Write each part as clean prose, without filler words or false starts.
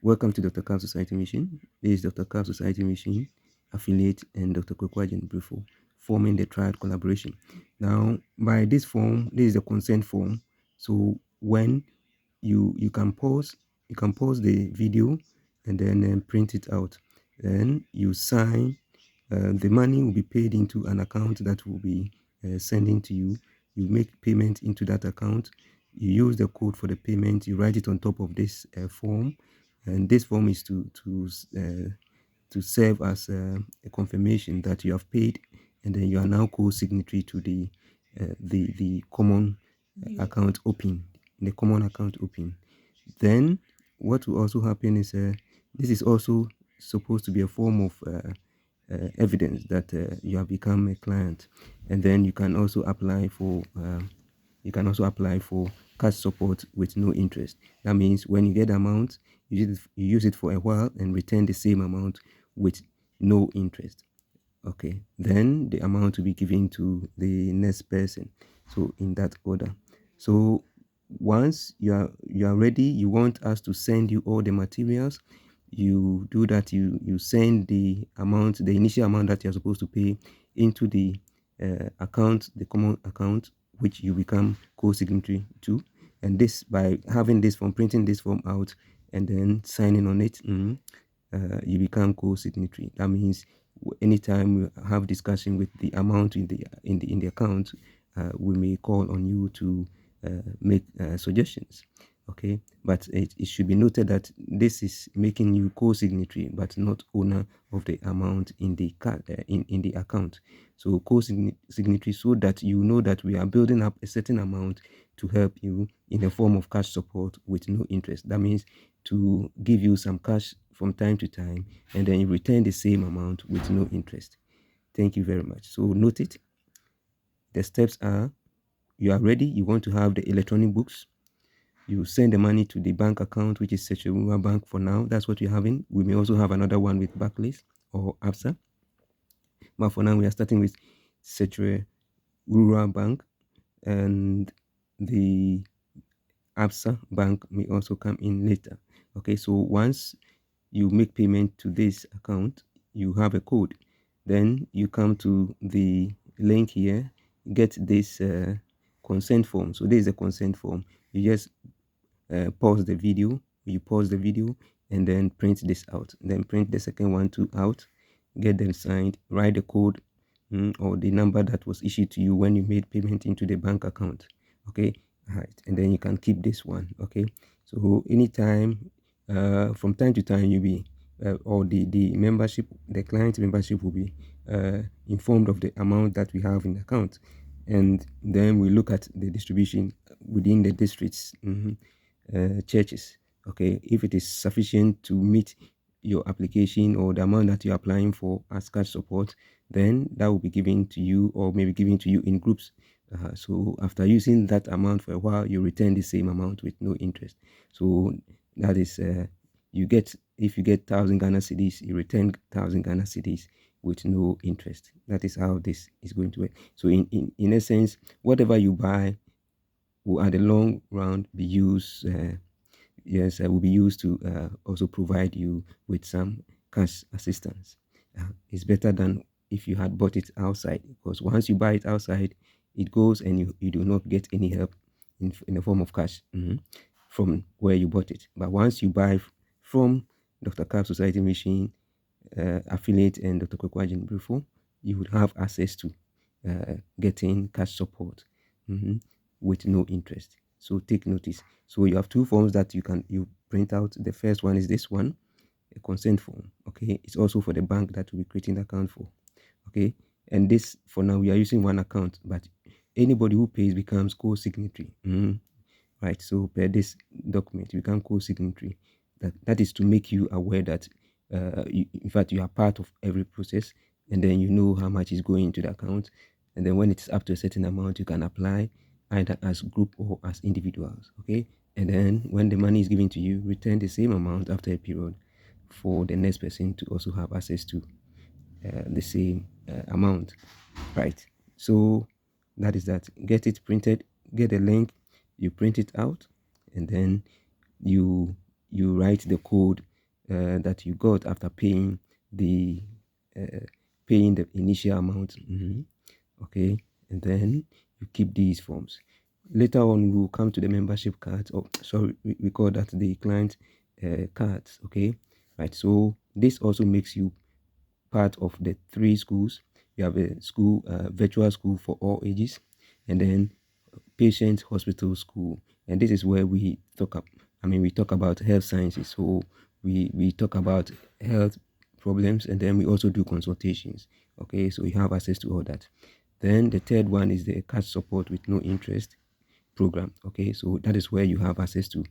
Welcome to Dr. Carl Society Mission. This is Dr. Carl Society Mission affiliate and Dr. KWAKU and Brefo forming the triad collaboration. Now, by this form, this is the consent form. So when you can pause the video and then print it out. Then you sign. The money will be paid into an account that will be sending to you. You make payment into that account. You use the code for the payment. You write it on top of this form, and this form is to serve as a confirmation that you have paid, and then you are now co-signatory to the common account open, the common account open. Then what will also happen is this is also supposed to be a form of evidence that you have become a client, and then you can also apply for cash support with no interest. That means when you get the amount, you use it for a while and return the same amount with no interest. Okay, then the amount will be given to the next person, so in that order. So once you are ready, you want us to send you all the materials, you do that. You send the amount, the initial amount that you're supposed to pay into the account, the common account, which you become co-signatory to. And this, by having this form, printing this form out and then signing on it, you become co-signatory. That means anytime we have discussion with the amount in the account, we may call on you to make suggestions. Okay, but it should be noted that this is making you co-signatory but not owner of the amount in the in the account. So co-signatory, so that you know that we are building up a certain amount to help you in the form of cash support with no interest. That means to give you some cash from time to time, and then you return the same amount with no interest. Thank you very much. So note it. The steps are: you are ready, you want to have the electronic books, you send the money to the bank account, which is SEKYERE Bank for now. That's what you're having. We may also have another one with Barclays or ABSA, but for now we are starting with SEKYERE Bank, and the ABSA Bank may also come in later. Okay, so once you make payment to this account, you have a code. Then you come to the link here, get this consent form. So this is a consent form. You just pause the video. You pause the video and then print this out. Then print the second one too out. Get them signed. Write the code or the number that was issued to you when you made payment into the bank account. Okay, right, and then you can keep this one. Okay, so anytime from time to time you'll be or the membership, the client membership will be informed of the amount that we have in the account, and then we look at the distribution within the districts, churches. Okay, if it is sufficient to meet your application or the amount that you're applying for as cash support, then that will be given to you, or maybe given to you in groups. So after using that amount for a while, you return the same amount with no interest. So that is you get, if you get 1,000 Ghana cedis, you return 1,000 Ghana cedis with no interest. That is how this is going to work. So in essence, whatever you buy will at the long run be used. Will be used to also provide you with some cash assistance. It's better than if you had bought it outside, because once you buy it outside, it goes and you do not get any help in the form of cash from where you bought it. But once you buy from Dr. Carl Society Mission affiliate and Dr. KWAKU and Brefo, you would have access to getting cash support with no interest. So take notice. So you have two forms that you print out. The first one is this one, a consent form. Okay, it's also for the bank that we'll be creating the account for. Okay, and this, for now we are using one account, but anybody who pays becomes co-signatory. Right, so per this document you become co-signatory. That is to make you aware that in fact you are part of every process, and then you know how much is going into the account, and then when it's up to a certain amount you can apply either as group or as individuals. Okay, and then when the money is given to you, return the same amount after a period for the next person to also have access to the same amount. Right, so that is that. Get it printed, get a link, you print it out, and then you write the code that you got after paying the initial amount. Okay, and then you keep these forms. Later on, we will come to the membership cards, or sorry, we call that the client cards. Okay, right. So this also makes you part of the 3 schools. You have a school, virtual school for all ages, and then patient hospital school. And this is where we talk up. We talk about health sciences. So we talk about health problems, and then we also do consultations. Okay, so you have access to all that. Then the third one is the cash support with no interest program. Okay, so that is where you have access to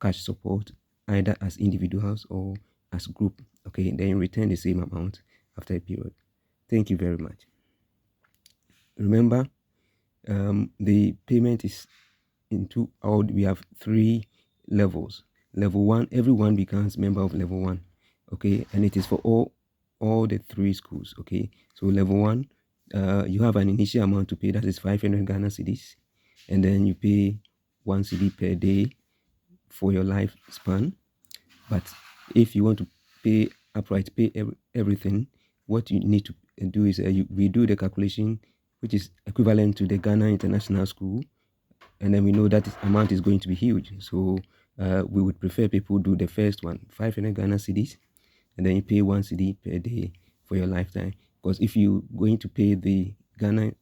cash support either as individuals or as group. Okay, then you return the same amount after a period. Thank you very much. Remember, the payment is into all. We have 3 levels. Level 1, everyone becomes member of level 1. Okay, and it is for all the 3 schools. Okay, so level 1, you have an initial amount to pay, that is 500 Ghana cedis, and then you pay 1 cedi per day for your lifespan. But if you want to pay upright, pay everything, what you need to do is we do the calculation, which is equivalent to the Ghana International School, and then we know that amount is going to be huge. So we would prefer people do the first one, 500 Ghana cedis, and then you pay 1 cedi per day for your lifetime. Because if you're going to pay the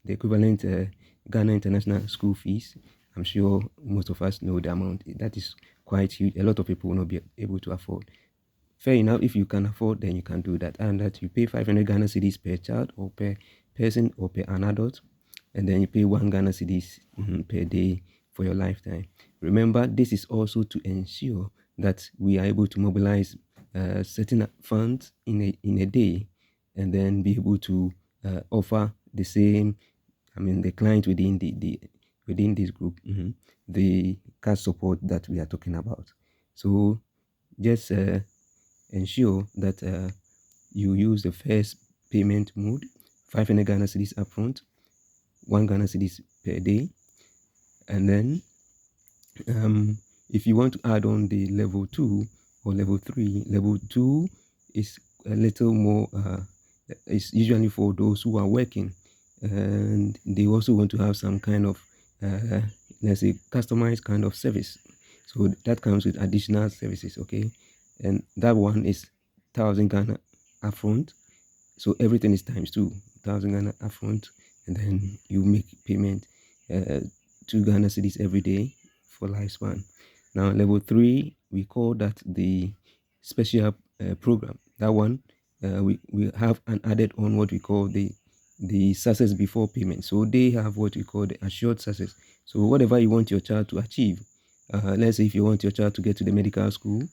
equivalent Ghana International School fees, I'm sure most of us know the amount. That is quite huge. A lot of people will not be able to afford. Fair enough, if you can afford, then you can do that. And that you pay 500 Ghana cedis per child or per person or per an adult, and then you pay 1 Ghana cedis per day for your lifetime. Remember, this is also to ensure that we are able to mobilize certain funds in a day, and then be able to offer the same, the client within within this group, the cash support that we are talking about. So just ensure that you use the first payment mode, 500 Ghana cedis upfront, 1 Ghana cedis per day, and then if you want to add on the level 2 or level 3, level 2 is a little more, it's usually for those who are working, and they also want to have some kind of, let's say, customized kind of service. So that comes with additional services, okay? And that one is 1,000 Ghana upfront. So everything is times 2, 1,000 Ghana upfront, and then you make payment 2 Ghana cedis every day for lifespan. Now level 3, we call that the special program. That one we have an added on what we call the success before payment. So they have what we call the assured success. So whatever you want your child to achieve, let's say if you want your child to get to the medical school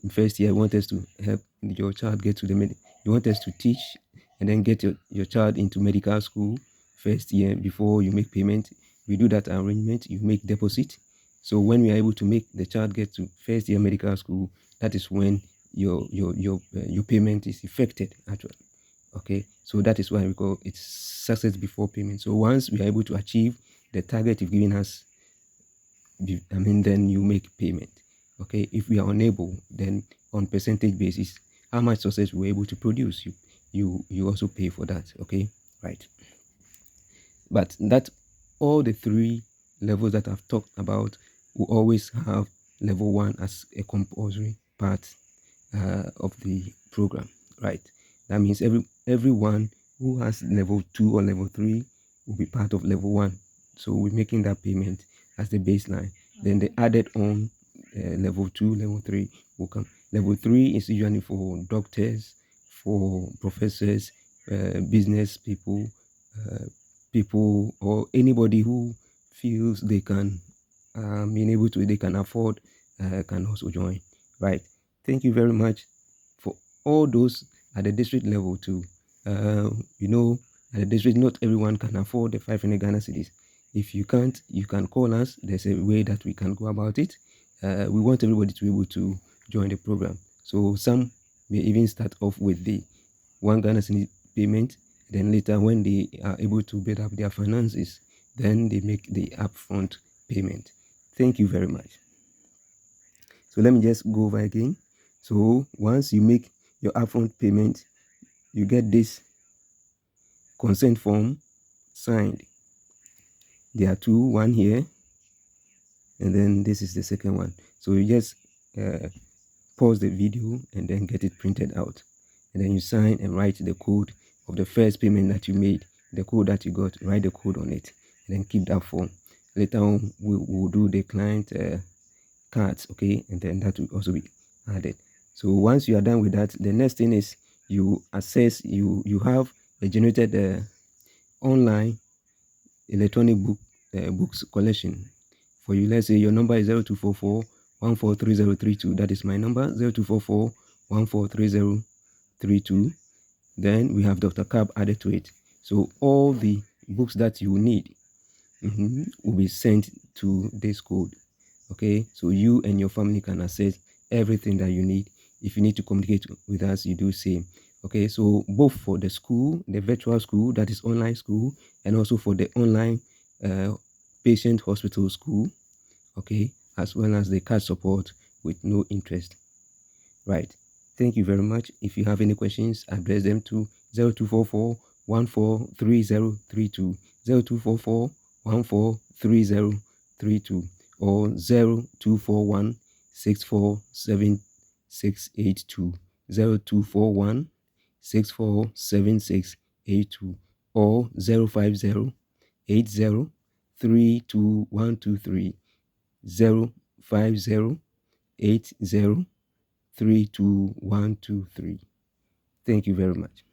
in first year, you want us to help your child get to you want us to teach and then get your child into medical school first year before you make payment. We do that arrangement. You make deposit. So when we are able to make the child get to first year medical school, that is when your payment is effected actually. Okay, so that is why we call it success before payment. So once we are able to achieve the target you've given us, then you make payment. Okay, if we are unable, then on percentage basis, how much success we were able to produce, you also pay for that. Okay, right. But that all the 3 levels that I've talked about will always have level 1 as a compulsory part of the program, right? That means everyone who has level 2 or level 3 will be part of level 1. So we're making that payment as the baseline. Then the added on level 2, level 3 will come. Level 3 is usually for doctors, for professors, business people, people or anybody who feels they can they can afford, can also join, right? Thank you very much for all those at the district level too. At the district, not everyone can afford the 500 Ghana cedis. If you can't, you can call us. There's a way that we can go about it. We want everybody to be able to join the program. So some may even start off with the 1 Ghana cedi payment. Then later, when they are able to build up their finances, then they make the upfront payment. Thank you very much. So let me just go over again. So once you make your upfront payment, you get this consent form signed. There are two, one here, and then this is the second one. So you just pause the video and then get it printed out, and then you sign and write the code of the first payment that you made, the code that you got, write the code on it, and then keep that form. Later on we'll do the client cards, okay, and then that will also be added. So once you are done with that, the next thing is you assess, you have a generated online electronic books collection for you. Let's say your number is 0244 143032. That is my number, 0244 143032. Then we have Dr. Cab added to it. So all the books that you need will be sent to this code. Okay, so you and your family can access everything that you need. If you need to communicate with us, you do same. Okay, so both for the school, the virtual school, that is online school, and also for the online patient hospital school, okay, as well as the cash support with no interest. Right, thank you very much. If you have any questions, address them to 0244 143032, 0244 143032, or 0241 647682, 0241 647682, or 050 80 32123, 050 80 32123. Thank you very much.